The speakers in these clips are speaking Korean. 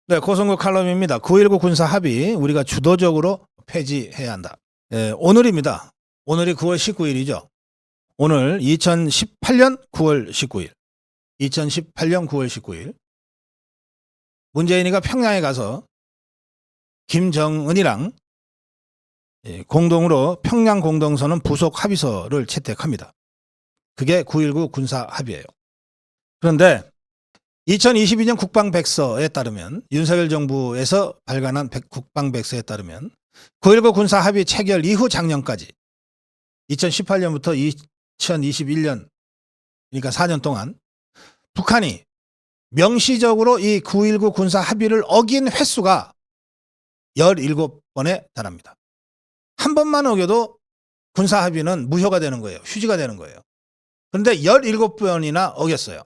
네, 고성구 칼럼입니다. 9.19 군사 합의 우리가 주도적으로 폐지해야 한다. 오늘입니다. 오늘이 9월 19일이죠. 오늘 2018년 9월 19일. 2018년 9월 19일. 문재인이가 평양에 가서 김정은이랑 공동으로 평양 공동선언 부속 합의서를 채택합니다. 그게 9.19 군사 합의예요. 그런데 2022년 국방백서에 따르면 윤석열 정부에서 발간한 국방백서에 따르면 9.19 군사 합의 체결 이후 작년까지 2018년부터 2021년 그러니까 4년 동안 북한이 명시적으로 이 9.19 군사 합의를 어긴 횟수가 17번에 달합니다. 한 번만 어겨도 군사 합의는 무효가 되는 거예요. 휴지가 되는 거예요. 그런데 17번이나 어겼어요.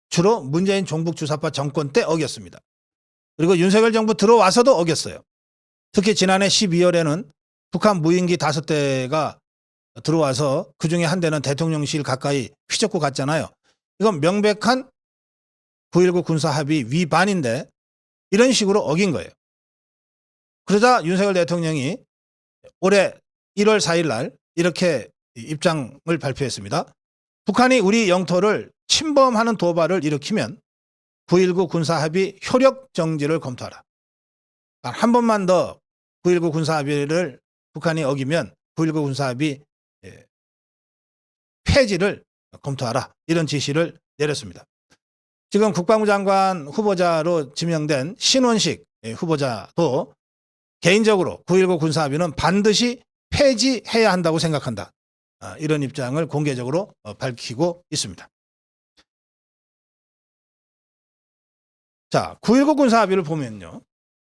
주로 문재인 종북주사파 정권 때 어겼습니다. 그리고 윤석열 정부 들어와서도 어겼어요. 특히 지난해 12월에는 북한 무인기 5대가 들어와서 그중에 한 대는 대통령실 가까이 휘젓고 갔잖아요. 이건 명백한 9.19 군사합의 위반인데 이런 식으로 어긴 거예요. 그러자 윤석열 대통령이 올해 1월 4일 날 이렇게 입장을 발표했습니다. 북한이 우리 영토를 침범하는 도발을 일으키면 9.19 군사합의 효력 정지를 검토하라. 한 번만 더 9.19 군사합의를 북한이 어기면 9.19 군사합의 폐지를 검토하라. 이런 지시를 내렸습니다. 지금 국방부 장관 후보자로 지명된 신원식 후보자도 개인적으로 9.19 군사합의는 반드시 폐지해야 한다고 생각한다. 이런 입장을 공개적으로 밝히고 있습니다. 자, 9.19 군사합의를 보면요.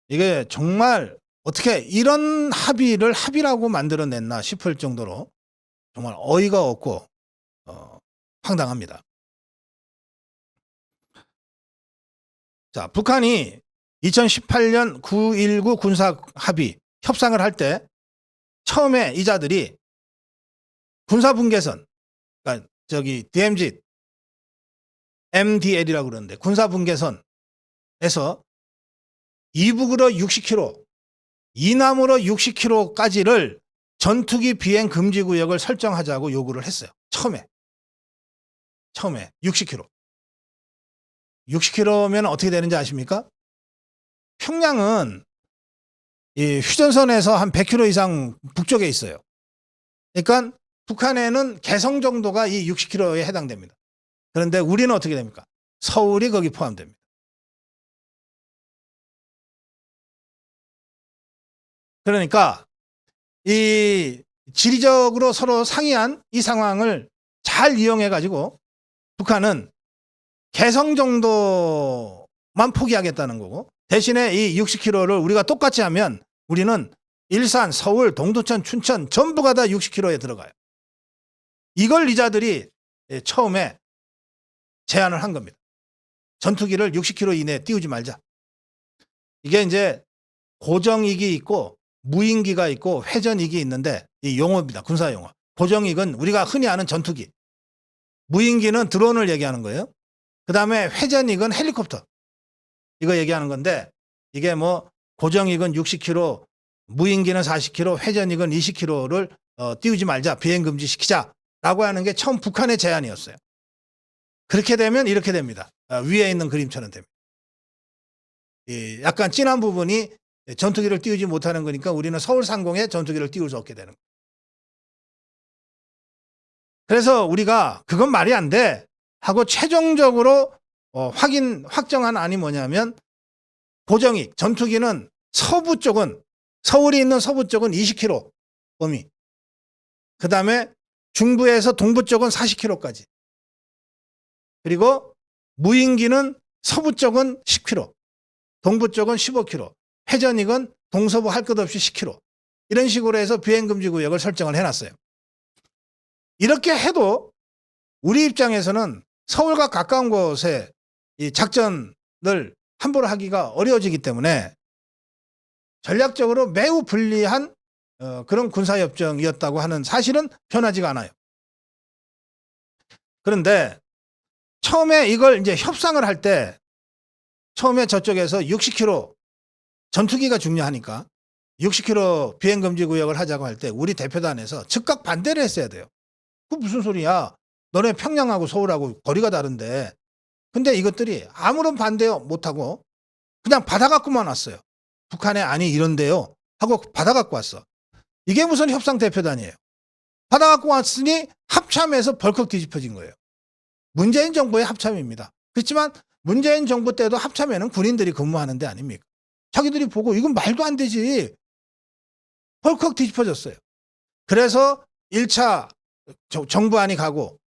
이게 정말 어떻게 이런 합의를 합의라고 만들어냈나 싶을 정도로 정말 어이가 없고 황당합니다. 자, 북한이 2018년 9.19 군사합의 협상을 할 때 처음에 이자들이 군사분계선, 그러니까 DMZ, MDL이라고 그러는데 군사분계선에서 이북으로 60km, 이남으로 60km까지를 전투기 비행 금지 구역을 설정하자고 요구를 했어요. 처음에 60km. 60km면 어떻게 되는지 아십니까? 평양은 이 휴전선에서 한 100km 이상 북쪽에 있어요. 그러니까 북한에는 개성 정도가 이 60km에 해당됩니다. 그런데 우리는 어떻게 됩니까? 서울이 거기 포함됩니다. 그러니까 이 지리적으로 서로 상이한 이 상황을 잘 이용해 가지고 북한은 개성 정도만 포기하겠다는 거고 대신에 이 60km를 우리가 똑같이 하면 우리는 일산, 서울, 동두천, 춘천 전부가 다 60km에 들어가요. 이걸 이자들이 처음에 제안을 한 겁니다. 전투기를 60km 이내에 띄우지 말자. 이게 이제 고정익이 있고 무인기가 있고 회전익이 있는데 이 용어입니다. 군사 용어. 고정익은 우리가 흔히 아는 전투기. 무인기는 드론을 얘기하는 거예요. 그 다음에 회전익은 헬리콥터. 이거 얘기하는 건데 이게 뭐 고정익은 60km, 무인기는 40km, 회전익은 20km를 띄우지 말자. 비행금지 시키자. 라고 하는 게 처음 북한의 제안이었어요. 그렇게 되면 이렇게 됩니다. 위에 있는 그림처럼 됩니다. 약간 진한 부분이 전투기를 띄우지 못하는 거니까 우리는 서울 상공에 전투기를 띄울 수 없게 되는 거예요. 그래서 우리가 그건 말이 안 돼 하고 최종적으로 확정한 안이 뭐냐면 고정익 전투기는 서부 쪽은 서울이 있는 서부 쪽은 20km 범위. 그 다음에 중부에서 동부 쪽은 40km까지. 그리고 무인기는 서부 쪽은 10km, 동부 쪽은 15km, 회전익은 동서부 할 것 없이 10km. 이런 식으로 해서 비행금지 구역을 설정을 해놨어요. 이렇게 해도 우리 입장에서는 서울과 가까운 곳에 이 작전을 함부로 하기가 어려워지기 때문에 전략적으로 매우 불리한 그런 군사협정이었다고 하는 사실은 변하지가 않아요. 그런데 처음에 이걸 이제 협상을 할 때 처음에 저쪽에서 60km 전투기가 중요하니까 60km 비행금지 구역을 하자고 할 때 우리 대표단에서 즉각 반대를 했어야 돼요. 그 무슨 소리야. 너네 평양하고 서울하고 거리가 다른데. 근데 이것들이 아무런 반대 못하고 그냥 받아갖고만 왔어요. 북한에 아니 이런데요 하고 받아갖고 왔어. 이게 무슨 협상 대표단이에요. 받아갖고 왔으니 합참에서 벌컥 뒤집어진 거예요. 문재인 정부의 합참입니다. 그렇지만 문재인 정부 때도 합참에는 군인들이 근무하는 데 아닙니까? 자기들이 보고 이건 말도 안 되지. 벌컥 뒤집어졌어요. 그래서 1차 정부안이 가고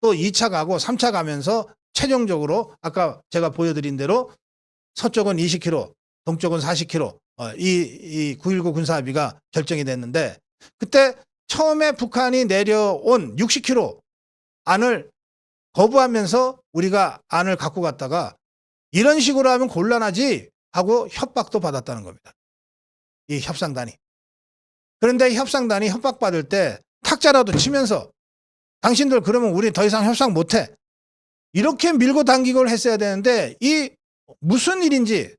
또 2차 가고 3차 가면서 최종적으로 아까 제가 보여드린 대로 서쪽은 20km, 동쪽은 40km 이 9.19 군사합의가 결정이 됐는데 그때 처음에 북한이 내려온 60km 안을 거부하면서 우리가 안을 갖고 갔다가 이런 식으로 하면 곤란하지 하고 협박도 받았다는 겁니다. 이 협상단이. 그런데 협상단이 협박받을 때 탁자라도 치면서 당신들 그러면 우리 더 이상 협상 못해. 이렇게 밀고 당기고 했어야 되는데 이 무슨 일인지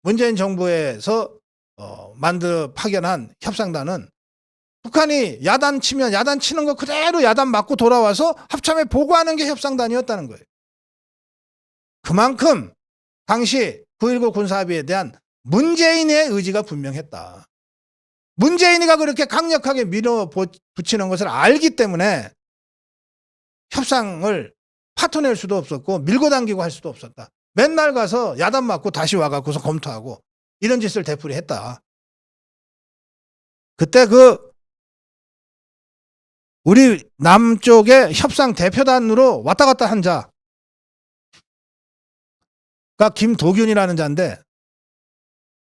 문재인 정부에서 파견한 협상단은 북한이 야단 치면 야단 치는 거 그대로 야단 맞고 돌아와서 합참에 보고하는 게 협상단이었다는 거예요. 그만큼 당시 9.19 군사합의에 대한 문재인의 의지가 분명했다. 문재인이가 그렇게 강력하게 밀어붙이는 것을 알기 때문에 협상을 파토낼 수도 없었고 밀고 당기고 할 수도 없었다. 맨날 가서 야단 맞고 다시 와갖고서 검토하고 이런 짓을 되풀이했다. 그때 우리 남쪽의 협상 대표단으로 왔다 갔다 한 자가 김도균이라는 자인데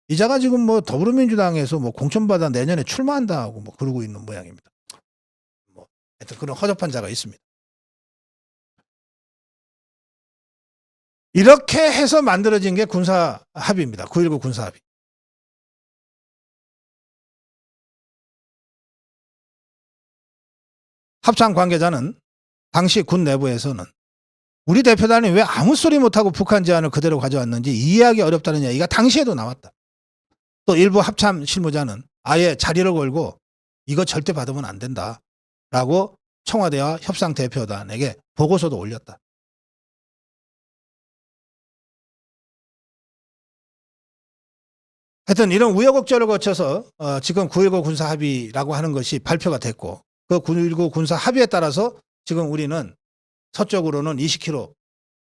이 자가 지금 뭐 더불어민주당에서 뭐 공천받아 내년에 출마한다고 뭐 그러고 있는 모양입니다. 뭐 하여튼 그런 허접한 자가 있습니다. 이렇게 해서 만들어진 게 군사 합의입니다. 9.19 군사 합의. 합참 관계자는 당시 군 내부에서는 우리 대표단이 왜 아무 소리 못하고 북한 제안을 그대로 가져왔는지 이해하기 어렵다는 얘기가 당시에도 나왔다. 또 일부 합참 실무자는 아예 자리를 걸고 이거 절대 받으면 안 된다라고 청와대와 협상 대표단에게 보고서도 올렸다. 하여튼 이런 우여곡절을 거쳐서 지금 9.19 군사 합의라고 하는 것이 발표가 됐고 그 9.19 군사 합의에 따라서 지금 우리는 서쪽으로는 20km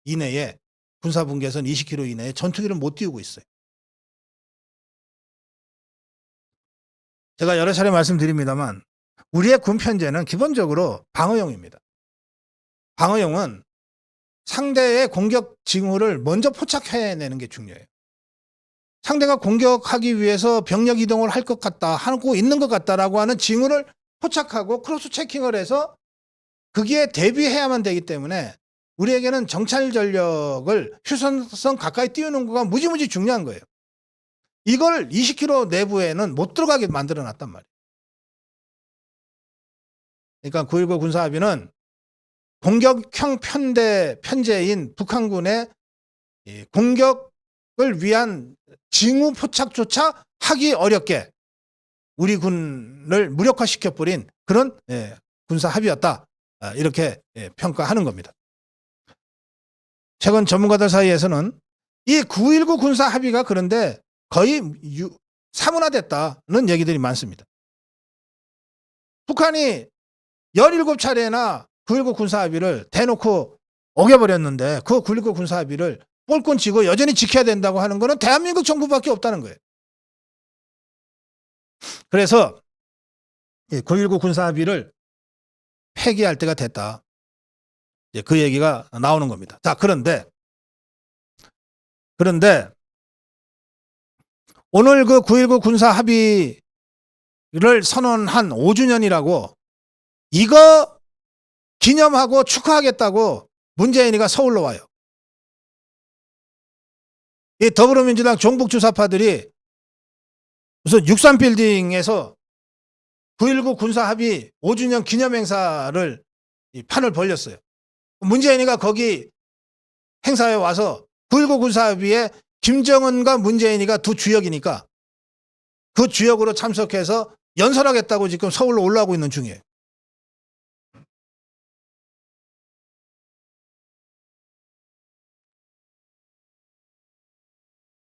이내에 군사분계선 20km 이내에 전투기를 못 띄우고 있어요. 제가 여러 차례 말씀드립니다만 우리의 군 편제는 기본적으로 방어용입니다. 방어용은 상대의 공격 징후를 먼저 포착해내는 게 중요해요. 상대가 공격하기 위해서 병력 이동을 할 것 같다, 하고 있는 것 같다라고 하는 징후를 포착하고 크로스 체킹을 해서 거기에 대비해야만 되기 때문에 우리에게는 정찰 전력을 휴전선 가까이 띄우는 거가 무지무지 중요한 거예요. 이걸 20km 내부에는 못 들어가게 만들어 놨단 말이에요. 그러니까 9.19 군사합의는 공격형 편제인 북한군의 공격을 위한 징후 포착조차 하기 어렵게 우리 군을 무력화시켜버린 그런 군사 합의였다. 이렇게 평가하는 겁니다. 최근 전문가들 사이에서는 이 9.19 군사 합의가 그런데 거의 사문화됐다는 얘기들이 많습니다. 북한이 17차례나 9.19 군사 합의를 대놓고 어겨버렸는데 그 9.19 군사 합의를 꼴권 쥐고 여전히 지켜야 된다고 하는 것은 대한민국 정부밖에 없다는 거예요. 그래서 9.19 군사 합의를 폐기할 때가 됐다. 그 얘기가 나오는 겁니다. 자, 그런데 오늘 그 9.19 군사 합의를 선언한 5주년이라고 이거 기념하고 축하하겠다고 문재인이가 서울로 와요. 이 더불어민주당 종북주사파들이 무슨 63빌딩에서 9.19 군사 합의 5주년 기념행사를 판을 벌렸어요. 문재인이가 거기 행사에 와서 9.19 군사 합의에 김정은과 문재인이가 두 주역이니까 그 주역으로 참석해서 연설하겠다고 지금 서울로 올라오고 있는 중이에요.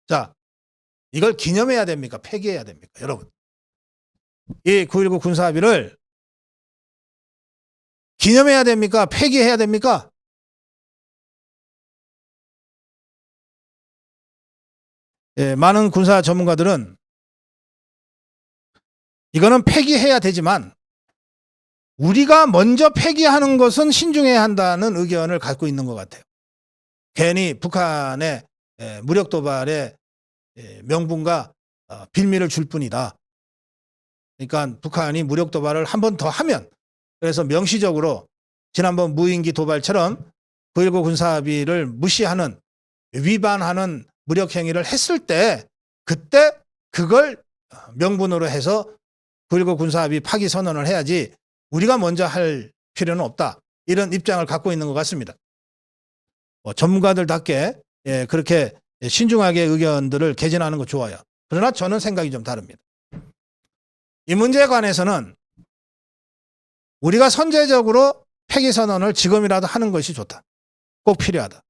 자, 이걸 기념해야 됩니까? 폐기해야 됩니까? 여러분, 이 9.19 군사합의를 기념해야 됩니까? 폐기해야 됩니까? 예, 많은 군사 전문가들은 이거는 폐기해야 되지만 우리가 먼저 폐기하는 것은 신중해야 한다는 의견을 갖고 있는 것 같아요. 괜히 북한의 무력 도발의 명분과 빌미를 줄 뿐이다. 그러니까 북한이 무력 도발을 한 번 더 하면, 그래서 명시적으로 지난번 무인기 도발처럼 9.19 군사합의를 무시하는, 위반하는 무력 행위를 했을 때 그때 그걸 명분으로 해서 9.19 군사합의 파기 선언을 해야지 우리가 먼저 할 필요는 없다. 이런 입장을 갖고 있는 것 같습니다. 전문가들답게 그렇게 신중하게 의견들을 개진하는 거 좋아요. 그러나 저는 생각이 좀 다릅니다. 이 문제에 관해서는 우리가 선제적으로 폐기 선언을 지금이라도 하는 것이 좋다. 꼭 필요하다.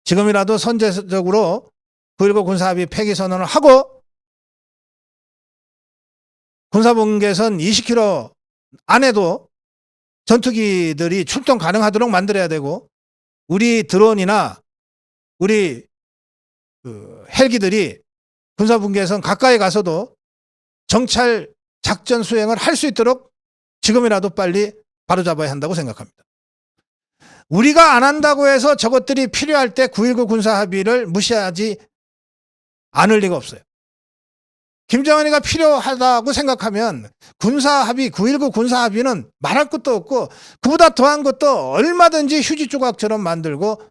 지금이라도 선제적으로 9.19 군사합의 폐기 선언을 하고 군사분계선 20km 안에도 전투기들이 출동 가능하도록 만들어야 되고, 우리 드론이나 우리 헬기들이 군사분계선 가까이 가서도 정찰 작전 수행을 할 수 있도록 지금이라도 빨리 바로잡아야 한다고 생각합니다. 우리가 안 한다고 해서 저것들이 필요할 때 9.19 군사합의를 무시하지 않을 리가 없어요. 김정은이가 필요하다고 생각하면 군사합의, 9.19 군사합의는 말할 것도 없고 그보다 더한 것도 얼마든지 휴지 조각처럼 만들고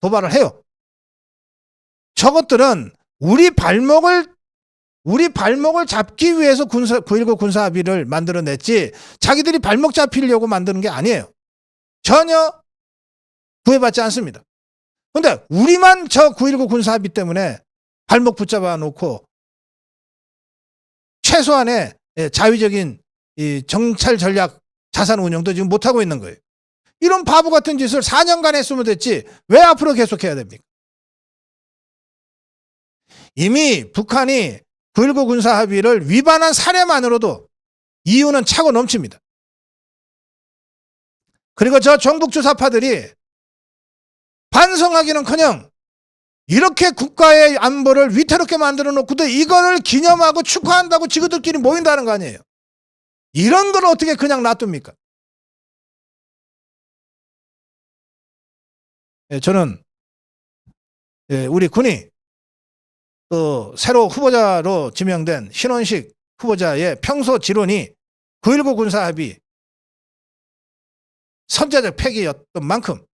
도발을 해요. 저것들은 우리 발목을 잡기 위해서 9.19 군사합의를 만들어냈지 자기들이 발목 잡히려고 만드는 게 아니에요. 전혀 구애받지 않습니다. 그런데 우리만 저 9.19 군사합의 때문에 발목 붙잡아 놓고 최소한의 자위적인 이 정찰 전략 자산 운영도 지금 못하고 있는 거예요. 이런 바보 같은 짓을 4년간 했으면 됐지 왜 앞으로 계속해야 됩니까? 이미 북한이 9.19 군사합의를 위반한 사례만으로도 이유는 차고 넘칩니다. 그리고 저 정북 주사파들이 반성하기는커녕 이렇게 국가의 안보를 위태롭게 만들어 놓고도 이거를 기념하고 축하한다고 지그들끼리 모인다는 거 아니에요. 이런 걸 어떻게 그냥 놔둡니까? 저는 우리 군이 또 새로 후보자로 지명된 신원식 후보자의 평소 지론이 9.19 군사합의 선제적 폐기였던 만큼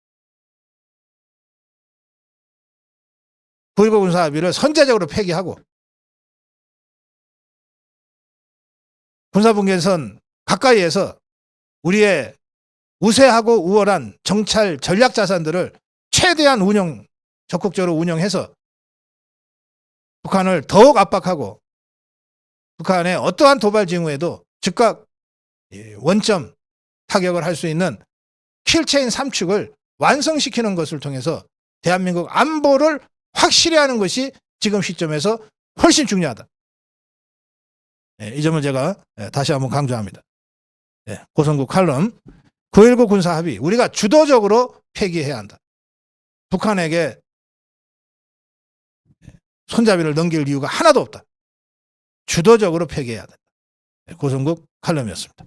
9.19 군사합의를 선제적으로 폐기하고 군사분계선 가까이에서 우리의 우세하고 우월한 정찰 전략 자산들을 최대한 적극적으로 운영해서 북한을 더욱 압박하고 북한의 어떠한 도발 징후에도 즉각 원점 타격을 할 수 있는 킬체인 3축을 완성시키는 것을 통해서 대한민국 안보를 확실히 하는 것이 지금 시점에서 훨씬 중요하다. 이 점을 제가 다시 한번 강조합니다. 고성국 칼럼 9.19 군사합의 우리가 주도적으로 폐기해야 한다. 북한에게 손잡이를 넘길 이유가 하나도 없다. 주도적으로 폐기해야 된다. 고성국 칼럼이었습니다.